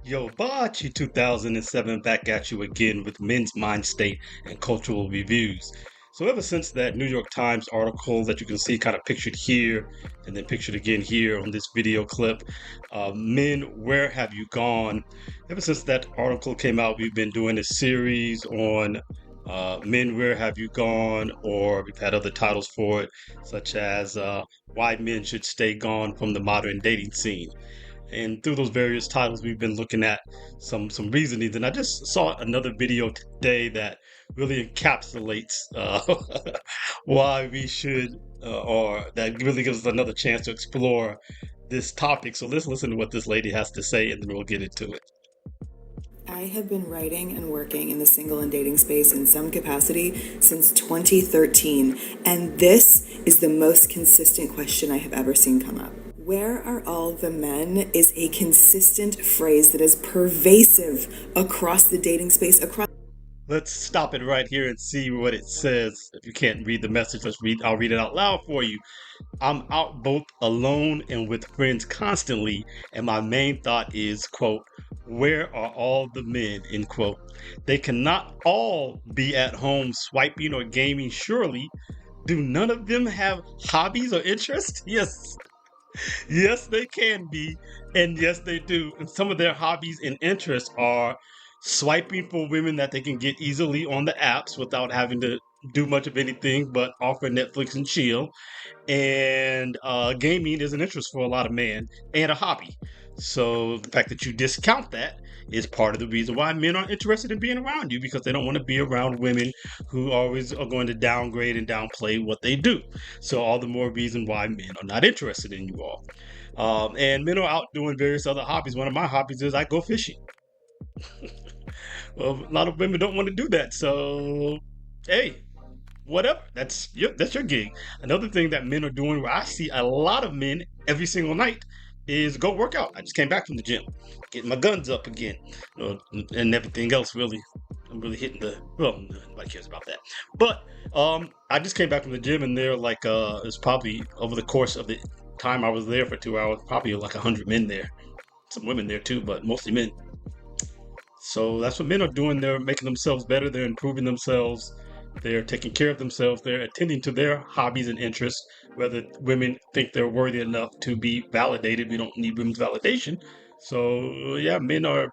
Yo, Bachi 2007 back at you again with men's mind state and cultural reviews. So ever since that New York Times article that you can see kind of pictured here and then pictured again here on this video clip, Men, Where Have You Gone? Ever since that article came out, we've been doing a series on Men, Where Have You Gone? Or we've had other titles for it, such as Why Men Should Stay Gone from the Modern Dating Scene. And through those various titles, we've been looking at some reasonings. And I just saw another video today that really encapsulates why we should, or that really gives us another chance to explore this topic. So let's listen to what this lady has to say, and then we'll get into it. I have been writing and working in the single and dating space in some capacity since 2013, and this is the most consistent question I have ever seen come up. Where are all the men is a consistent phrase that is pervasive across the dating space, across. Let's stop it right here and see what it says. If you can't read the message, I'll read it out loud for you. I'm out both alone and with friends constantly, and my main thought is, quote, where are all the men, end quote. They cannot all be at home swiping or gaming, surely. Do none of them have hobbies or interests? Yes. Yes, they can be, and yes, they do. And some of their hobbies and interests are swiping for women that they can get easily on the apps without having to do much of anything but offer Netflix and chill. And gaming is an interest for a lot of men and a hobby. So the fact that you discount that is part of the reason why men aren't interested in being around you, because they don't want to be around women who always are going to downgrade and downplay what they do. So all the more reason why men are not interested in you all. And men are out doing various other hobbies. One of my hobbies is I go fishing. Well, a lot of women don't want to do that. So, hey, whatever. That's your gig. Another thing that men are doing, where I see a lot of men every single night, is go work out. I just came back from the gym, getting my guns up again, and everything else. Really, I'm really hitting the. Well, nobody cares about that. But I just came back from the gym, and there like it's probably over the course of the time I was there for 2 hours, probably like 100 men there, some women there too, but mostly men. So that's what men are doing. They're making themselves better. They're improving themselves. They're taking care of themselves. They're attending to their hobbies and interests. Whether women think they're worthy enough to be validated, we don't need women's validation. So, yeah, men are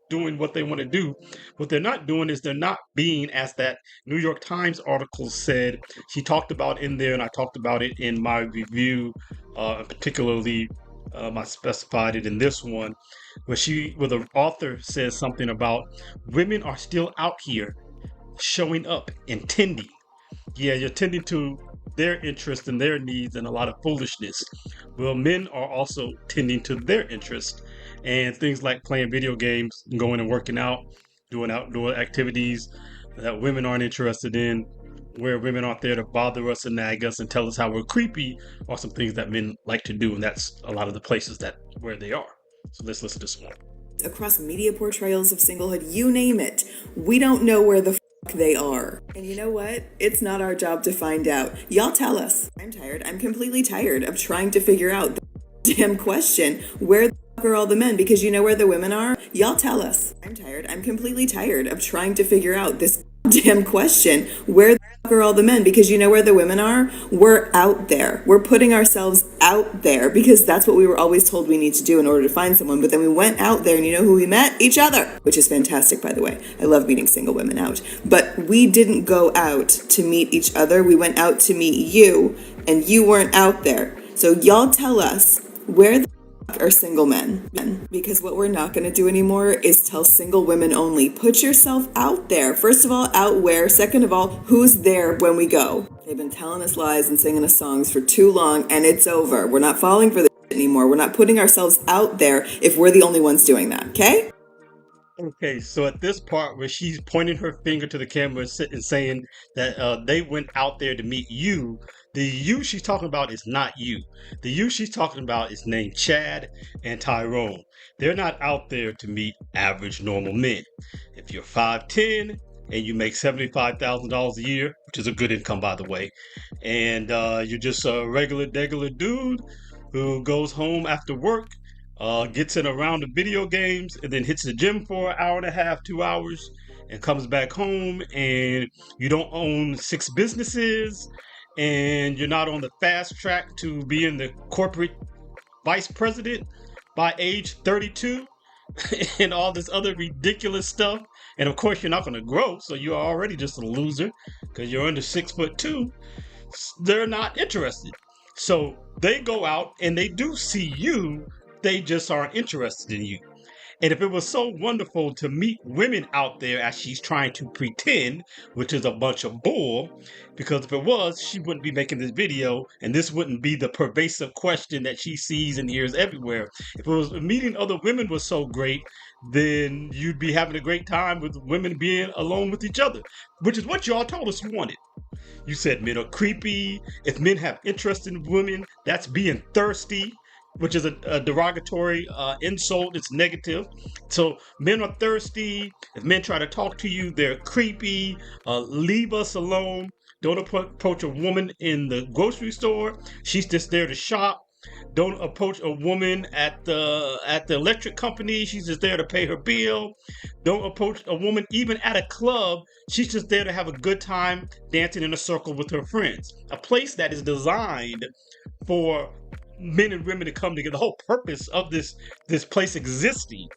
doing what they want to do. What they're not doing is they're not being, as that New York Times article said. She talked about in there, and I talked about it in my review, particularly I specified it in this one, where the author says something about women are still out here showing up and tending. Yeah, you're tending to their interests and their needs and a lot of foolishness. Well, men are also tending to their interests and things like playing video games, going and working out, doing outdoor activities that women aren't interested in, where women aren't there to bother us and nag us and tell us how we're creepy, are some things that men like to do, and that's a lot of the places that where they are. So let's listen to some more. Across media portrayals of singlehood, you name it. We don't know where the they are. And you know what? It's not our job to find out. Y'all tell us. I'm tired. I'm completely tired of trying to figure out the damn question. Where the are all the men? Because you know where the women are? Y'all tell us. I'm tired. I'm completely tired of trying to figure out this damn question. Where the are all the men? Because you know where the women are? We're out there. We're putting ourselves out there because that's what we were always told we need to do in order to find someone. But then we went out there and you know who we met? Each other, which is fantastic, by the way. I love meeting single women out. But we didn't go out to meet each other. We went out to meet you, and you weren't out there. So y'all tell us, where the are single men? Because what we're not going to do anymore is tell single women only. Put yourself out there. First of all, out where? Second of all, who's there when we go? They've been telling us lies and singing us songs for too long, and it's over. We're not falling for this anymore. We're not putting ourselves out there if we're the only ones doing that, okay? Okay, so at this part where she's pointing her finger to the camera and saying that they went out there to meet you, the you she's talking about is not you. The you she's talking about is named Chad and Tyrone. They're not out there to meet average normal men. If you're 5'10" and you make $75,000 a year, which is a good income by the way, and you're just a regular degular dude who goes home after work gets in a round of video games, and then hits the gym for an hour and a half, 2 hours, and comes back home, and you don't own six businesses, and you're not on the fast track to being the corporate vice president by age 32, and all this other ridiculous stuff. And of course, you're not going to grow, so you're already just a loser because you're under 6'2". They're not interested. So they go out and they do see you, they just aren't interested in you. And if it was so wonderful to meet women out there as she's trying to pretend, which is a bunch of bull, because if it was, she wouldn't be making this video, and this wouldn't be the pervasive question that she sees and hears everywhere. If it was meeting other women was so great, then you'd be having a great time with women being alone with each other, which is what y'all told us you wanted. You said men are creepy. If men have interest in women, that's being thirsty, which is a derogatory insult. It's negative. So men are thirsty. If men try to talk to you, they're creepy. Leave us alone. Don't approach a woman in the grocery store. She's just there to shop. Don't approach a woman at the electric company. She's just there to pay her bill. Don't approach a woman even at a club. She's just there to have a good time dancing in a circle with her friends. A place that is designed for men and women to come together. The whole purpose of this place existing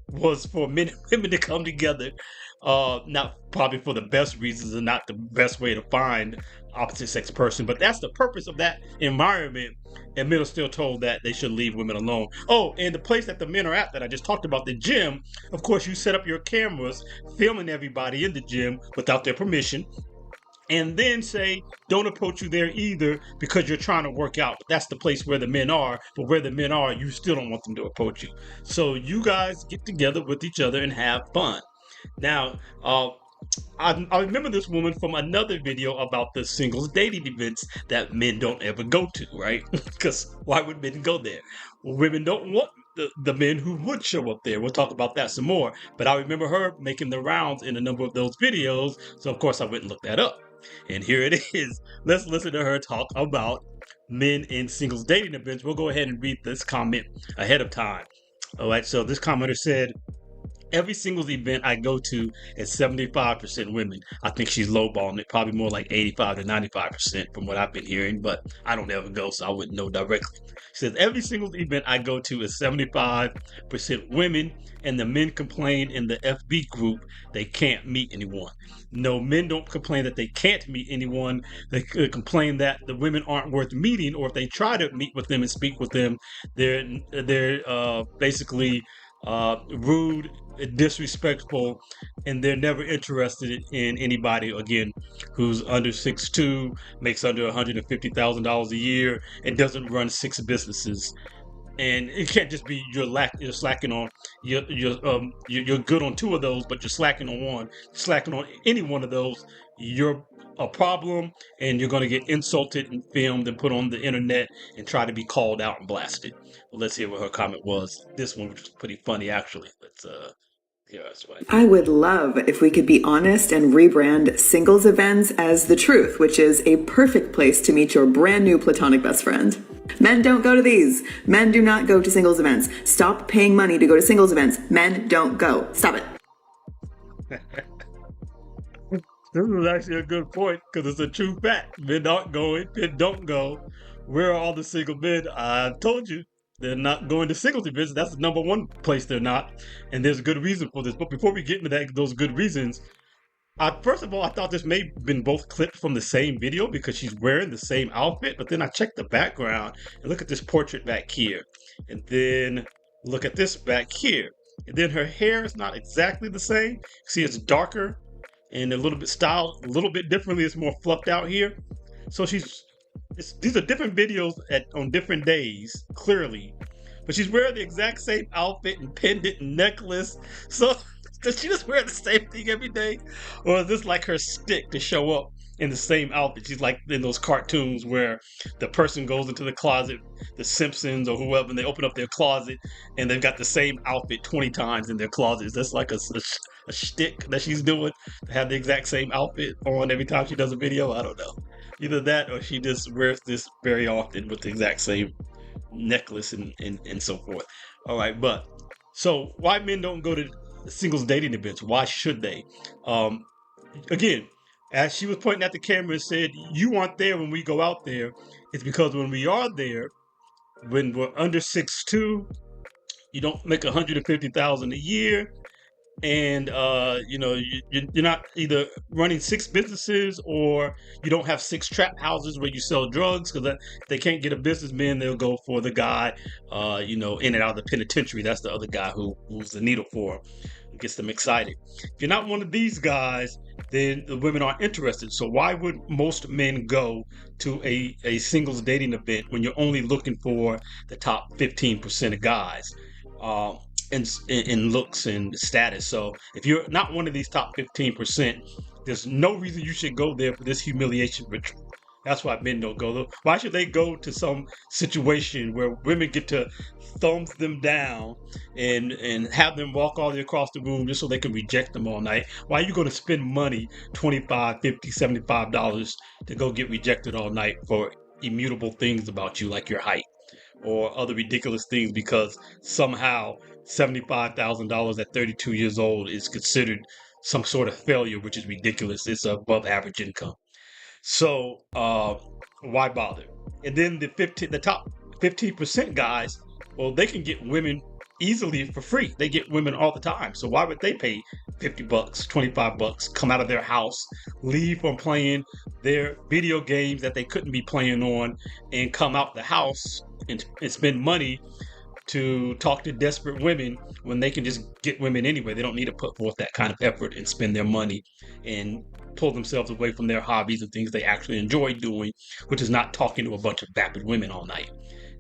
was for men and women to come together. Not probably for the best reasons and not the best way to find opposite sex person, but that's the purpose of that environment. And men are still told that they should leave women alone. Oh, and the place that the men are at that I just talked about, the gym, of course, you set up your cameras filming everybody in the gym without their permission, and then say don't approach you there either because you're trying to work out. But that's the place where the men are. But where the men are, you still don't want them to approach you. So you guys get together with each other and have fun. Now, I remember this woman from another video about the singles dating events that men don't ever go to, right? Because why would men go there? Well, women don't want the men who would show up there. We'll talk about that some more. But I remember her making the rounds in a number of those videos. So, of course, I went and looked that up. And here it is. Let's listen to her talk about men in singles dating events. We'll go ahead and read this comment ahead of time. All right, so this commenter said, every singles event I go to is 75% women. I think she's lowballing it, probably more like 85 to 95% from what I've been hearing, but I don't ever go, so I wouldn't know directly. She says, every singles event I go to is 75% women, and the men complain in the FB group they can't meet anyone. No, men don't complain that they can't meet anyone. They complain that the women aren't worth meeting, or if they try to meet with them and speak with them, they're basically rude, disrespectful, and they're never interested in anybody again who's under 6'2", makes under $150,000 a year, and doesn't run six businesses. And it can't just be you're slacking on you're good on two of those, but you're slacking on one. Slacking on any one of those, you're a problem, and you're going to get insulted and filmed and put on the internet and try to be called out and blasted. Well, let's hear what her comment was. This one, which was pretty funny actually. Let's hear us right. I would love if we could be honest and rebrand singles events as the truth, which is a perfect place to meet your brand new platonic best friend. Men don't go to these. Men do not go to singles events. Stop paying money to go to singles events. Men don't go. Stop it. This is actually a good point because it's a true fact. Men aren't going. Men don't go. Where are all the single men? I told you they're not going to singles events. That's the number one place they're not, and there's a good reason for this. But before we get into those good reasons, first of all, I thought this may have been both clipped from the same video because she's wearing the same outfit. But then I checked the background and look at this portrait back here, and then look at this back here, and then her hair is not exactly the same. See, it's darker and a little bit styled, a little bit differently. It's more fluffed out here. So these are different videos on different days, clearly. But she's wearing the exact same outfit and pendant and necklace. So does she just wear the same thing every day? Or is this like her stick to show up in the same outfit? She's like in those cartoons where the person goes into the closet, the Simpsons or whoever, and they open up their closet and they've got the same outfit 20 times in their closet. Is this like a shtick that she's doing to have the exact same outfit on every time she does a video? I don't know. Either that or she just wears this very often with the exact same necklace and so forth. All right, but so why men don't go to singles dating events? Why should they? Um, Again, as she was pointing at the camera and said, "You aren't there when we go out there." It's because when we are there, when we're under 6'2", you don't make 150,000 a year, and you're not either running six businesses or you don't have six trap houses where you sell drugs, because if they can't get a businessman, they'll go for the guy in and out of the penitentiary. That's the other guy who moves the needle for them, gets them excited. If you're not one of these guys, then the women aren't interested. So why would most men go to a singles dating event when you're only looking for the top 15% of guys? Um, in looks and status. So if you're not one of these top 15%, there's no reason you should go there for this humiliation ritual. That's why men don't go though. Why should they go to some situation where women get to thumb them down and have them walk all the way across the room just so they can reject them all night? Why are you going to spend money, 25, 50, $75 to go get rejected all night for immutable things about you like your height or other ridiculous things because somehow $75,000 at 32 years old is considered some sort of failure, which is ridiculous. It's above average income. So why bother? And then the top 15% guys, well, they can get women easily for free. They get women all the time. So why would they pay $50, $25, come out of their house, leave from playing their video games that they couldn't be playing on, and come out the house and spend money to talk to desperate women when they can just get women anyway? They don't need to put forth that kind of effort and spend their money and pull themselves away from their hobbies and things they actually enjoy doing, which is not talking to a bunch of vapid women all night.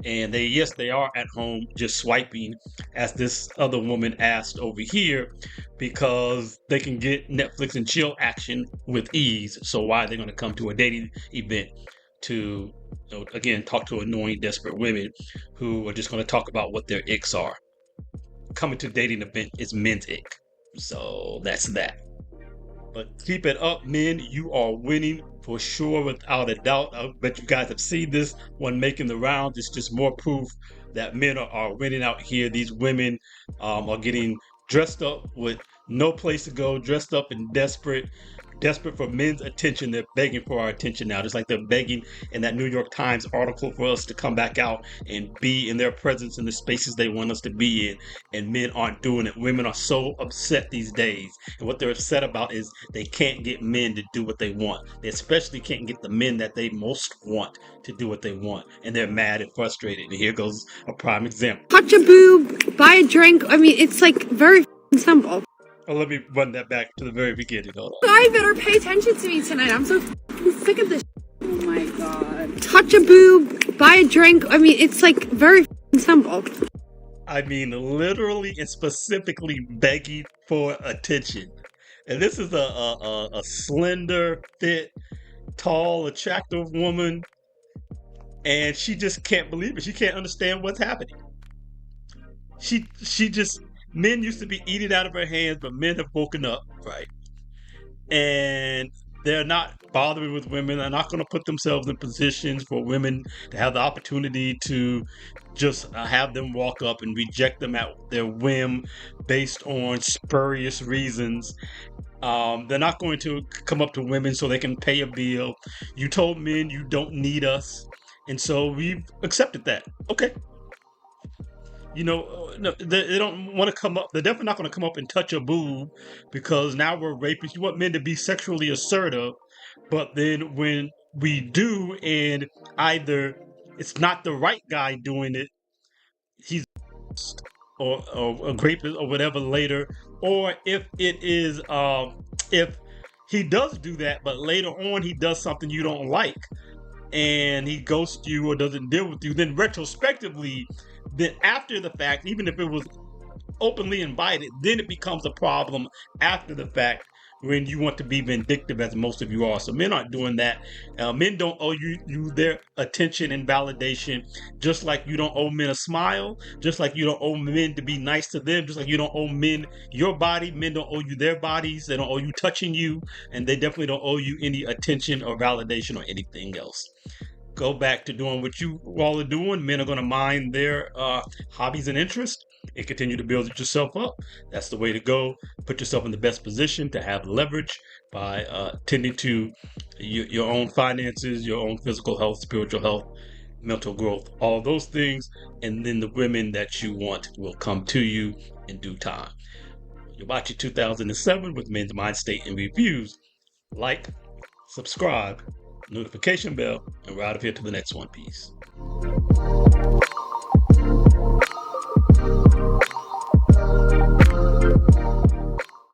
And they are at home just swiping, as this other woman asked over here, because they can get Netflix and chill action with ease. So why are they going to come to a dating event to, again, talk to annoying, desperate women who are just going to talk about what their icks are? Coming to a dating event is men's ick. So that's that. But keep it up, men. You are winning for sure, without a doubt. I bet you guys have seen this one making the rounds. It's just more proof that men are winning out here. These women are getting dressed up with no place to go, dressed up and desperate for men's attention. They're begging for our attention now, just like they're begging in that New York Times article for us to come back out and be in their presence in the spaces they want us to be in. And men aren't doing it. Women are so upset these days. And what they're upset about is they can't get men to do what they want. They especially can't get the men that they most want to do what they want. And they're mad and frustrated. And here goes a prime example. Touch a boob, buy a drink. I mean, it's like very simple. Well, let me run that back to the very beginning. Hold on. I better pay attention to me tonight. I'm so sick of this. Oh my god. Touch a boob, buy a drink. I mean, it's like very simple. I mean, literally and specifically begging for attention. And this is a slender, fit, tall, attractive woman, and she just can't believe it. She can't understand what's happening. She just, men used to be eating out of her hands, but men have woken up, right? And they're not bothering with women. They're not going to put themselves in positions for women to have the opportunity to just have them walk up and reject them at their whim based on spurious reasons. They're not going to come up to women so they can pay a bill. You told men you don't need us, and so we've accepted that. Okay. No, they don't want to come up. They're definitely not going to come up and touch a boob because now we're rapists. You want men to be sexually assertive, but then when we do, and either it's not the right guy doing it, he's or a rapist or whatever later, or if it is, if he does do that, but later on he does something you don't like, and he ghosts you or doesn't deal with you, then retrospectively, then after the fact, even if it was openly invited, then it becomes a problem after the fact when you want to be vindictive, as most of you are. So men aren't doing that. Men don't owe you their attention and validation, just like you don't owe men a smile, just like you don't owe men to be nice to them, just like you don't owe men your body. Men don't owe you their bodies. They don't owe you touching you, and they definitely don't owe you any attention or validation or anything else. Go back to doing what you all are doing. Men are going to mind their hobbies and interests. and continue to build yourself up. That's the way to go. Put yourself in the best position to have leverage by tending to your own finances, your own physical health, spiritual health, mental growth, all those things. And then the women that you want will come to you in due time. You're watching 2007 with Men's Mind State and Reviews. Like, subscribe, notification bell, and we're out of here to the next one. Peace.